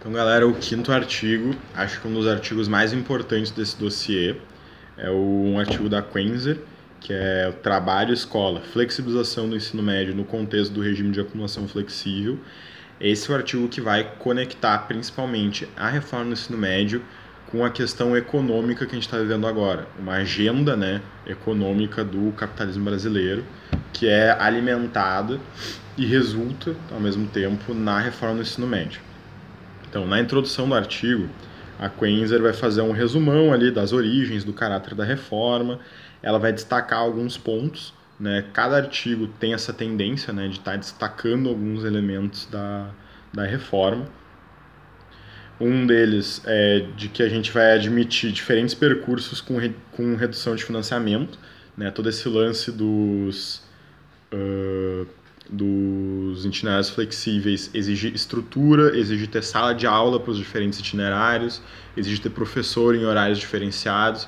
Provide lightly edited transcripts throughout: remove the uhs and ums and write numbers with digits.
Então, galera, o quinto artigo, acho que um dos artigos mais importantes desse dossiê é um artigo da Quenzer, que é o Trabalho Escola, Flexibilização do Ensino Médio no contexto do regime de acumulação flexível. Esse é o artigo que vai conectar principalmente a reforma do ensino médio com a questão econômica que a gente está vivendo agora, uma agenda, econômica do capitalismo brasileiro, que é alimentada e resulta, ao mesmo tempo, na reforma do ensino médio. Então, na introdução do artigo, a Quenzer vai fazer um resumão ali das origens, do caráter da reforma, ela vai destacar alguns pontos, né? Cada artigo tem essa tendência, né, de estar destacando alguns elementos da reforma. Um deles é de que a gente vai admitir diferentes percursos com redução de financiamento, né? Todo esse lance dos itinerários flexíveis exige estrutura, exige ter sala de aula para os diferentes itinerários, exige ter professor em horários diferenciados.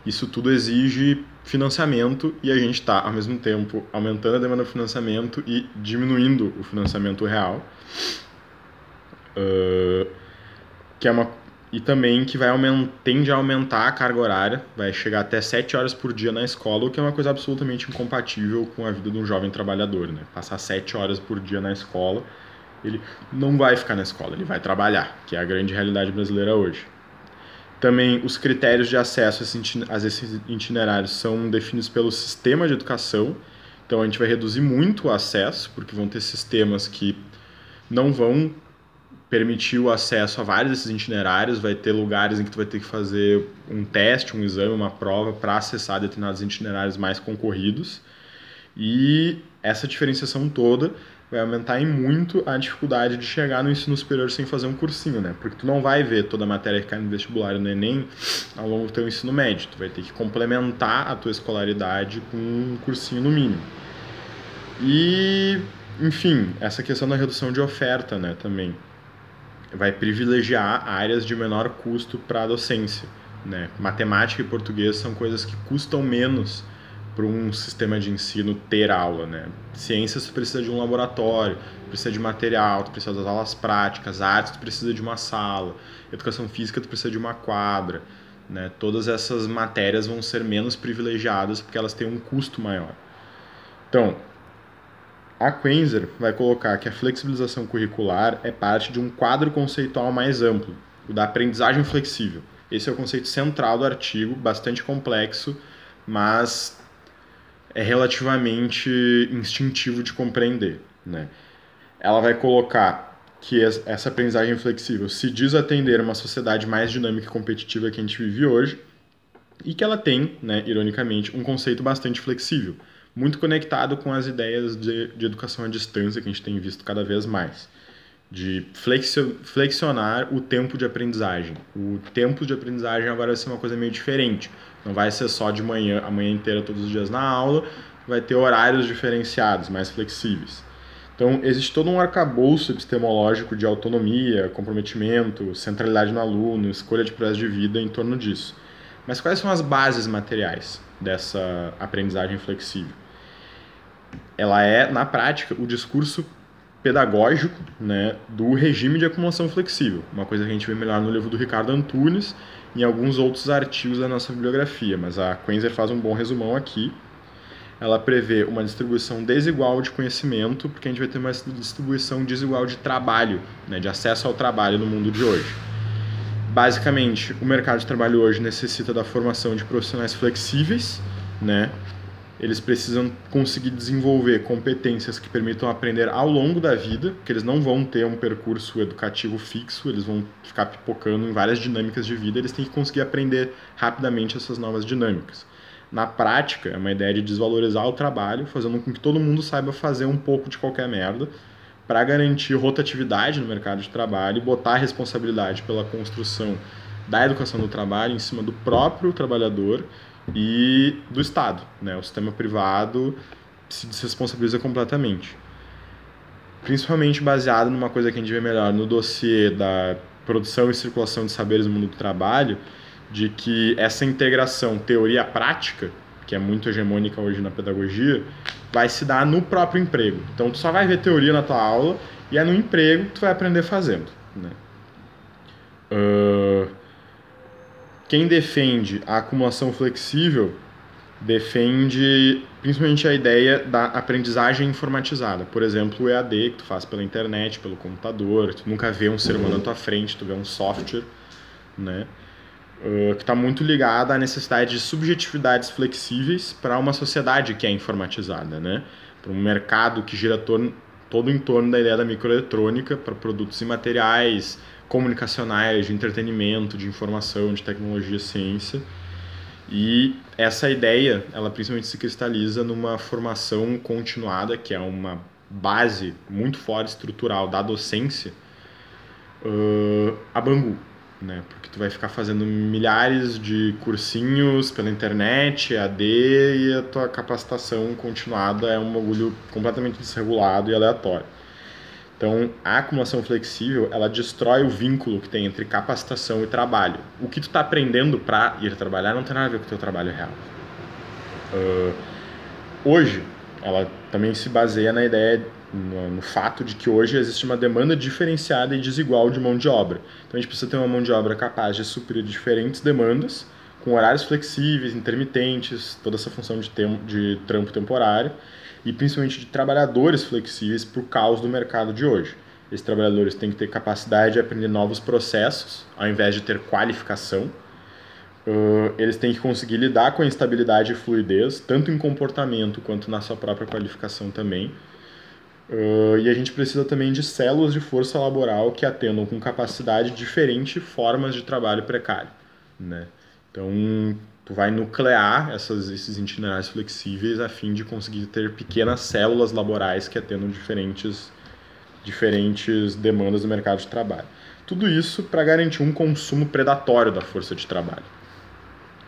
Isso tudo exige financiamento e a gente está, ao mesmo tempo, aumentando a demanda de financiamento e diminuindo o financiamento real. E também que tende a aumentar a carga horária, vai chegar até 7 horas por dia na escola, o que é uma coisa absolutamente incompatível com a vida de um jovem trabalhador, né? Passar 7 horas por dia na escola, ele não vai ficar na escola, ele vai trabalhar, que é a grande realidade brasileira hoje. Também os critérios de acesso a esses itinerários são definidos pelo sistema de educação, então a gente vai reduzir muito o acesso, porque vão ter sistemas que não vão permitir o acesso a vários desses itinerários, vai ter lugares em que tu vai ter que fazer um teste, um exame, uma prova para acessar determinados itinerários mais concorridos. E essa diferenciação toda vai aumentar em muito a dificuldade de chegar no ensino superior sem fazer um cursinho, né? Porque tu não vai ver toda a matéria que cai no vestibular e no Enem ao longo do teu ensino médio. Tu vai ter que complementar a tua escolaridade com um cursinho no mínimo. E, enfim, essa questão da redução de oferta, né, também vai privilegiar áreas de menor custo para a docência, né? Matemática e português são coisas que custam menos para um sistema de ensino ter aula, né? Ciências tu precisa de um laboratório, precisa de material, tu precisa das aulas práticas, artes tu precisa de uma sala, educação física tu precisa de uma quadra, né? Todas essas matérias vão ser menos privilegiadas porque elas têm um custo maior. Então, a Quenzer vai colocar que a flexibilização curricular é parte de um quadro conceitual mais amplo, o da aprendizagem flexível. Esse é o conceito central do artigo, bastante complexo, mas é relativamente instintivo de compreender, né? Ela vai colocar que essa aprendizagem flexível se diz atender uma sociedade mais dinâmica e competitiva que a gente vive hoje e que ela tem, né, ironicamente, um conceito bastante flexível, muito conectado com as ideias de educação à distância que a gente tem visto cada vez mais, de flexionar o tempo de aprendizagem. O tempo de aprendizagem agora vai ser uma coisa meio diferente, não vai ser só de manhã, a manhã inteira todos os dias na aula, vai ter horários diferenciados, mais flexíveis. Então, existe todo um arcabouço epistemológico de autonomia, comprometimento, centralidade no aluno, escolha de projetos de vida em torno disso. Mas quais são as bases materiais dessa aprendizagem flexível? Ela é, na prática, o discurso pedagógico, né, do regime de acumulação flexível, uma coisa que a gente vê melhor no livro do Ricardo Antunes e em alguns outros artigos da nossa bibliografia, mas a Quenzer faz um bom resumão aqui. Ela prevê uma distribuição desigual de conhecimento, porque a gente vai ter uma distribuição desigual de trabalho, né, de acesso ao trabalho no mundo de hoje. Basicamente, o mercado de trabalho hoje necessita da formação de profissionais flexíveis, né? Eles precisam conseguir desenvolver competências que permitam aprender ao longo da vida, porque eles não vão ter um percurso educativo fixo, eles vão ficar pipocando em várias dinâmicas de vida, eles têm que conseguir aprender rapidamente essas novas dinâmicas. Na prática, é uma ideia de desvalorizar o trabalho, fazendo com que todo mundo saiba fazer um pouco de qualquer merda, para garantir rotatividade no mercado de trabalho e botar a responsabilidade pela construção da educação do trabalho em cima do próprio trabalhador e do Estado, né? O sistema privado se desresponsabiliza completamente. Principalmente baseado numa coisa que a gente vê melhor no dossiê da produção e circulação de saberes no mundo do trabalho, de que essa integração teoria-prática, que é muito hegemônica hoje na pedagogia, vai se dar no próprio emprego. Então, tu só vai ver teoria na tua aula e é no emprego que tu vai aprender fazendo, né? Quem defende a acumulação flexível defende principalmente a ideia da aprendizagem informatizada. Por exemplo, o EAD, que tu faz pela internet, pelo computador, tu nunca vê um ser humano na tua frente, tu vê um software, né? Que está muito ligada à necessidade de subjetividades flexíveis para uma sociedade que é informatizada, né? Para um mercado que gira todo em torno da ideia da microeletrônica, para produtos imateriais, comunicacionais, de entretenimento, de informação, de tecnologia, ciência. E essa ideia, ela principalmente se cristaliza numa formação continuada, que é uma base muito forte estrutural da docência, a Bangu, né? Porque tu vai ficar fazendo milhares de cursinhos pela internet, EAD, e a tua capacitação continuada é um bagulho completamente desregulado e aleatório. Então, a acumulação flexível, ela destrói o vínculo que tem entre capacitação e trabalho. O que tu está aprendendo para ir trabalhar não tem nada a ver com o teu trabalho real. Hoje, ela também se baseia na ideia, no fato de que hoje existe uma demanda diferenciada e desigual de mão de obra. Então, a gente precisa ter uma mão de obra capaz de suprir diferentes demandas, com horários flexíveis, intermitentes, toda essa função de trampo temporário, e principalmente de trabalhadores flexíveis por causa do mercado de hoje. Esses trabalhadores têm que ter capacidade de aprender novos processos, ao invés de ter qualificação. Eles têm que conseguir lidar com a instabilidade e fluidez, tanto em comportamento quanto na sua própria qualificação também. E a gente precisa também de células de força laboral que atendam com capacidade diferentes formas de trabalho precário, né? Então, tu vai nuclear esses itinerários flexíveis a fim de conseguir ter pequenas células laborais que atendam diferentes demandas do mercado de trabalho. Tudo isso para garantir um consumo predatório da força de trabalho.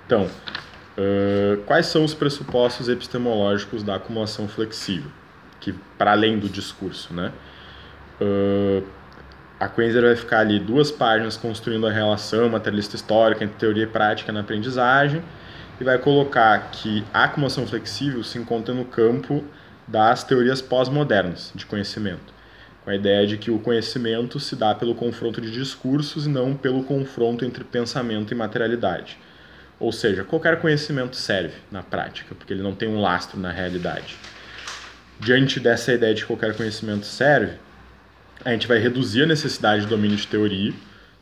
Então, quais são os pressupostos epistemológicos da acumulação flexível? Que, para além do discurso, né? A Quenzer vai ficar ali 2 páginas construindo a relação materialista histórica entre teoria e prática na aprendizagem e vai colocar que a acumulação flexível se encontra no campo das teorias pós-modernas de conhecimento, com a ideia de que o conhecimento se dá pelo confronto de discursos e não pelo confronto entre pensamento e materialidade. Ou seja, qualquer conhecimento serve na prática, porque ele não tem um lastro na realidade. Diante dessa ideia de que qualquer conhecimento serve, a gente vai reduzir a necessidade de domínio de teoria,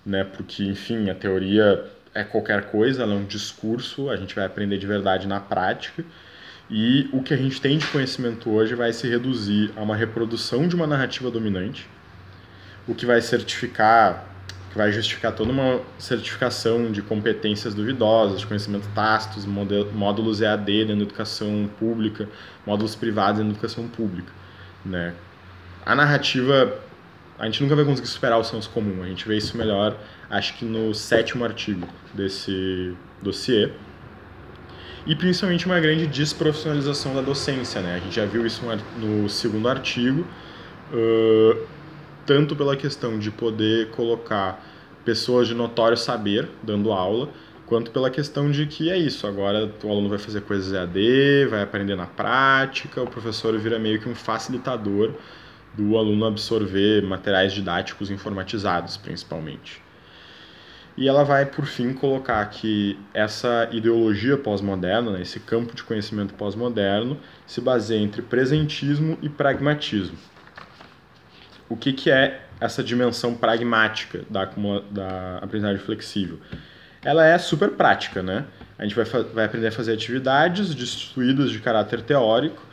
né? Porque, enfim, a teoria é qualquer coisa, ela é um discurso, a gente vai aprender de verdade na prática, e o que a gente tem de conhecimento hoje vai se reduzir a uma reprodução de uma narrativa dominante, o que vai justificar toda uma certificação de competências duvidosas, de conhecimento tácitos, módulos EAD dentro da educação pública, módulos privados dentro da educação pública, né? A narrativa, a gente nunca vai conseguir superar o senso comum, a gente vê isso melhor, acho que no 7º artigo desse dossiê, e principalmente uma grande desprofissionalização da docência, né? A gente já viu isso no 2º artigo, tanto pela questão de poder colocar pessoas de notório saber dando aula, quanto pela questão de que é isso, agora o aluno vai fazer coisas EAD, vai aprender na prática, o professor vira meio que um facilitador do aluno absorver materiais didáticos informatizados, principalmente. E ela vai, por fim, colocar que essa ideologia pós-moderna, né, esse campo de conhecimento pós-moderno, se baseia entre presentismo e pragmatismo. O que é essa dimensão pragmática da aprendizagem flexível? Ela é super prática, né? A gente vai aprender a fazer atividades destituídas de caráter teórico.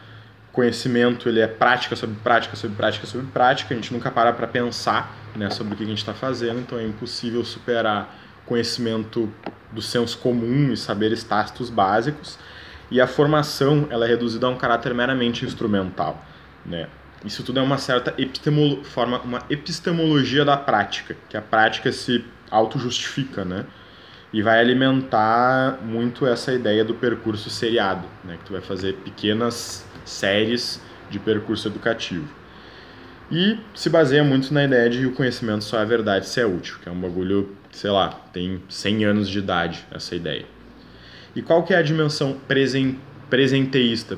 Conhecimento, ele é prática sobre prática sobre prática sobre prática. A gente nunca para pensar, né, sobre o que a gente está fazendo, então é impossível superar conhecimento do senso comum e saberes tácitos básicos. E a formação, ela é reduzida a um caráter meramente instrumental, né? Isso tudo é uma certa uma epistemologia da prática, que a prática se auto-justifica, né? E vai alimentar muito essa ideia do percurso seriado, né? Que tu vai fazer pequenas séries de percurso educativo. E se baseia muito na ideia de que o conhecimento só é verdade se é útil, que é um bagulho, sei lá, tem 100 anos de idade essa ideia. E qual que é a dimensão presentista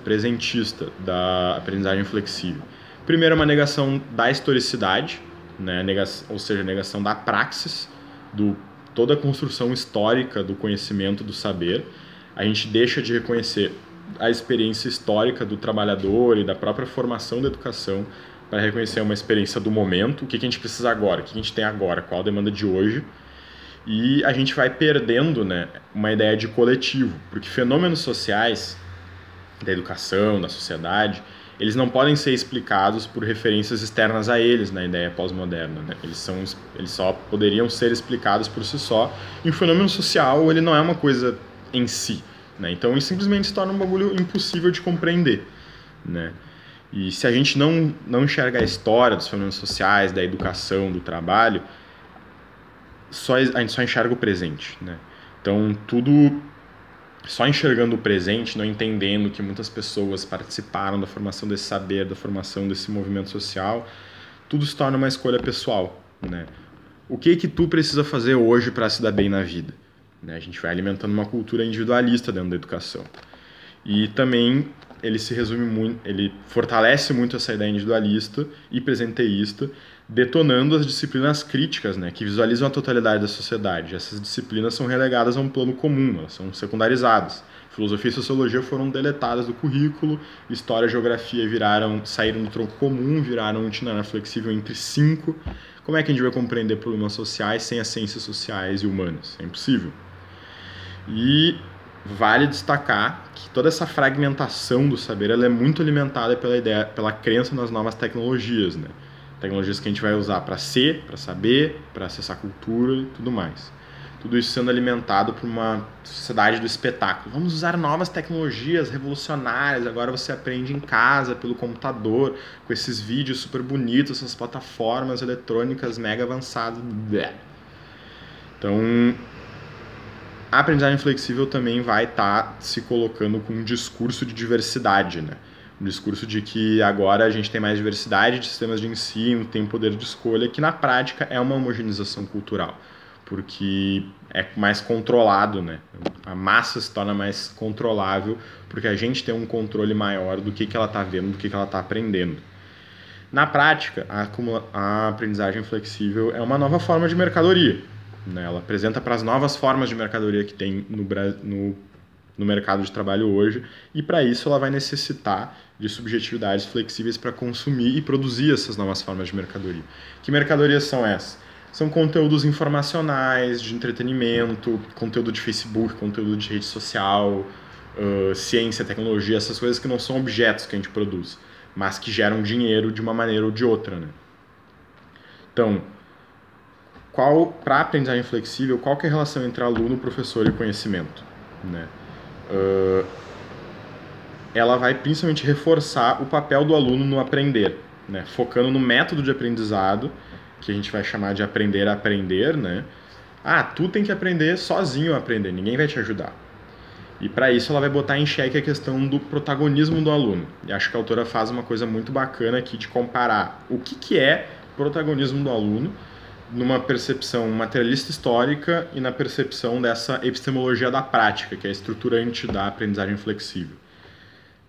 da aprendizagem flexível? Primeiro, uma negação da historicidade, né? Ou seja, negação da praxis, toda a construção histórica do conhecimento, do saber. A gente deixa de reconhecer a experiência histórica do trabalhador e da própria formação da educação para reconhecer uma experiência do momento, o que a gente precisa agora, o que a gente tem agora, qual a demanda de hoje. E a gente vai perdendo, né, uma ideia de coletivo, porque fenômenos sociais da educação, da sociedade, eles não podem ser explicados por referências externas a eles na ideia pós-moderna, né? Eles só poderiam ser explicados por si só. E o fenômeno social, ele não é uma coisa em si, né? Então ele simplesmente se torna um bagulho impossível de compreender, né? E se a gente não enxerga a história dos fenômenos sociais, da educação, do trabalho, a gente só enxerga o presente, né? Então tudo só enxergando o presente, não entendendo que muitas pessoas participaram da formação desse saber, da formação desse movimento social, tudo se torna uma escolha pessoal, né? O que tu precisa fazer hoje para se dar bem na vida? Né? A gente vai alimentando uma cultura individualista dentro da educação. E também ele fortalece muito essa ideia individualista e presenteísta, detonando as disciplinas críticas, né, que visualizam a totalidade da sociedade. Essas disciplinas são relegadas a um plano comum, elas são secundarizadas. Filosofia e sociologia foram deletadas do currículo, história e geografia saíram do tronco comum, viraram um itinerário flexível entre 5. Como é que a gente vai compreender problemas sociais sem as ciências sociais e humanas? É impossível. E vale destacar que toda essa fragmentação do saber ela é muito alimentada pela crença nas novas tecnologias, né? Tecnologias que a gente vai usar para para saber, para acessar cultura e tudo mais. Tudo isso sendo alimentado por uma sociedade do espetáculo. Vamos usar novas tecnologias revolucionárias, agora você aprende em casa, pelo computador, com esses vídeos super bonitos, essas plataformas eletrônicas mega avançadas. Então, a aprendizagem flexível também vai estar se colocando com um discurso de diversidade, né? Um discurso de que agora a gente tem mais diversidade de sistemas de ensino, tem poder de escolha, que na prática é uma homogeneização cultural, porque é mais controlado, né? A massa se torna mais controlável, porque a gente tem um controle maior do que ela está vendo, do que ela está aprendendo. Na prática, a aprendizagem flexível é uma nova forma de mercadoria, né? Ela apresenta para as novas formas de mercadoria que tem no mercado de trabalho hoje, e para isso ela vai necessitar de subjetividades flexíveis para consumir e produzir essas novas formas de mercadoria. Que mercadorias são essas? São conteúdos informacionais, de entretenimento, conteúdo de Facebook, conteúdo de rede social, ciência, tecnologia, essas coisas que não são objetos que a gente produz, mas que geram dinheiro de uma maneira ou de outra, né? Então, para a aprendizagem flexível, qual que é a relação entre aluno, professor e conhecimento, né? Ela vai principalmente reforçar o papel do aluno no aprender, né? Focando no método de aprendizado, que a gente vai chamar de aprender a aprender, né? Tu tem que aprender sozinho a aprender, ninguém vai te ajudar. E para isso ela vai botar em xeque a questão do protagonismo do aluno. E acho que a autora faz uma coisa muito bacana aqui de comparar o que é protagonismo do aluno numa percepção materialista histórica e na percepção dessa epistemologia da prática, que é a estruturante da aprendizagem flexível.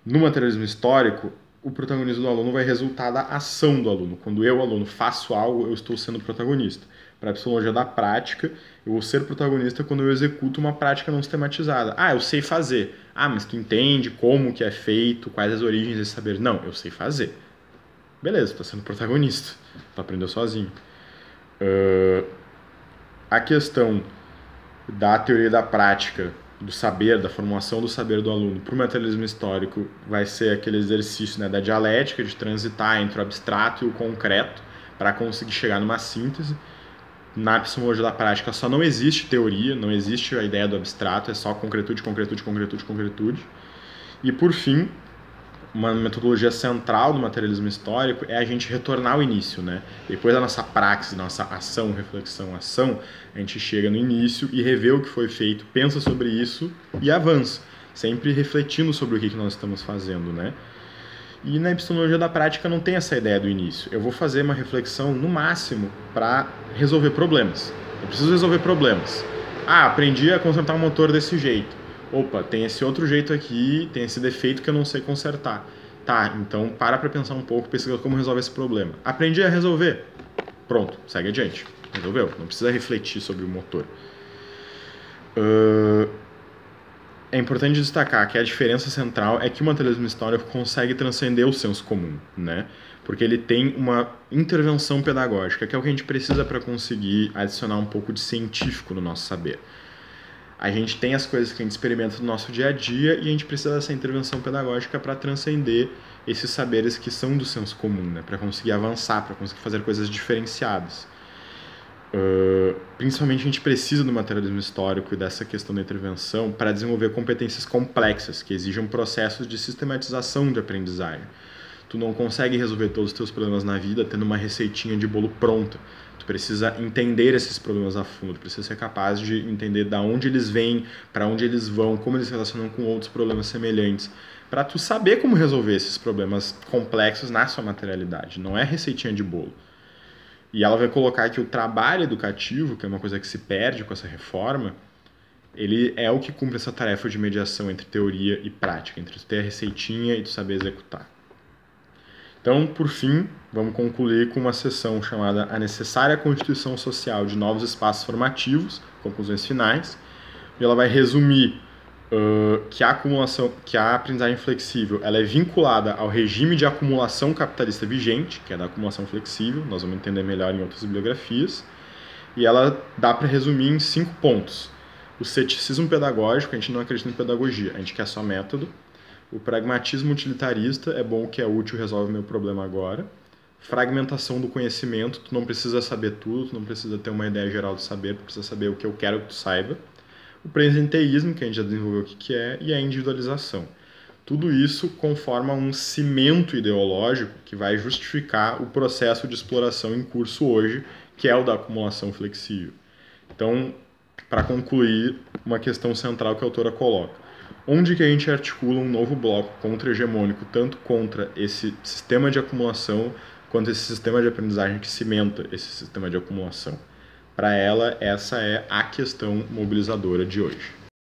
No materialismo histórico, o protagonismo do aluno vai resultar da ação do aluno. Quando eu, aluno, faço algo, eu estou sendo protagonista. Para a epistemologia da prática, eu vou ser protagonista quando eu executo uma prática não sistematizada. Eu sei fazer. Mas tu entende como que é feito, quais as origens desse saber? Não, eu sei fazer. Beleza, tu está sendo protagonista. Tu aprendeu sozinho. A questão da teoria da prática, do saber, da formação do saber do aluno para o materialismo histórico vai ser aquele exercício, né, da dialética, de transitar entre o abstrato e o concreto para conseguir chegar numa síntese. Na epistemologia da prática só não existe teoria, não existe a ideia do abstrato, é só concretude, concretude, concretude, concretude. E por fim, uma metodologia central do materialismo histórico é a gente retornar ao início, né? Depois da nossa praxis, nossa ação, reflexão, ação, a gente chega no início e revê o que foi feito, pensa sobre isso e avança, sempre refletindo sobre o que nós estamos fazendo, né? E na epistemologia da prática não tem essa ideia do início. Eu vou fazer uma reflexão, no máximo, para resolver problemas. Eu preciso resolver problemas. Aprendi a consertar um motor desse jeito. Opa, tem esse outro jeito aqui, tem esse defeito que eu não sei consertar. Então para pensar um pouco, pesquisa como resolver esse problema. Aprendi a resolver. Pronto, segue adiante. Resolveu. Não precisa refletir sobre o motor. É importante destacar que a diferença central é que o materialismo histórico consegue transcender o senso comum, né? Porque ele tem uma intervenção pedagógica, que é o que a gente precisa para conseguir adicionar um pouco de científico no nosso saber. A gente tem as coisas que a gente experimenta no nosso dia a dia e a gente precisa dessa intervenção pedagógica para transcender esses saberes que são do senso comum, né? Para conseguir avançar, para conseguir fazer coisas diferenciadas. Principalmente a gente precisa do materialismo histórico e dessa questão da intervenção para desenvolver competências complexas que exijam processos de sistematização de aprendizagem. Tu não consegue resolver todos os teus problemas na vida tendo uma receitinha de bolo pronta. Tu precisa entender esses problemas a fundo, tu precisa ser capaz de entender de onde eles vêm, para onde eles vão, como eles se relacionam com outros problemas semelhantes, para tu saber como resolver esses problemas complexos na sua materialidade. Não é receitinha de bolo. E ela vai colocar que o trabalho educativo, que é uma coisa que se perde com essa reforma, ele é o que cumpre essa tarefa de mediação entre teoria e prática, entre tu ter a receitinha e tu saber executar. Então, por fim, vamos concluir com uma sessão chamada A Necessária Constituição Social de Novos Espaços Formativos, conclusões finais, e ela vai resumir que a aprendizagem flexível ela é vinculada ao regime de acumulação capitalista vigente, que é da acumulação flexível, nós vamos entender melhor em outras bibliografias, e ela dá para resumir em 5 pontos. O ceticismo pedagógico, a gente não acredita em pedagogia, a gente quer só método. O pragmatismo utilitarista, é bom o que é útil, resolve o meu problema agora. Fragmentação do conhecimento, tu não precisa saber tudo, tu não precisa ter uma ideia geral do saber, tu precisa saber o que eu quero que tu saiba. O presenteísmo, que a gente já desenvolveu o que é, e a individualização. Tudo isso conforma um cimento ideológico que vai justificar o processo de exploração em curso hoje, que é o da acumulação flexível. Então, para concluir, uma questão central que a autora coloca. Onde que a gente articula um novo bloco contra-hegemônico, tanto contra esse sistema de acumulação, quanto esse sistema de aprendizagem que cimenta esse sistema de acumulação? Para ela, essa é a questão mobilizadora de hoje.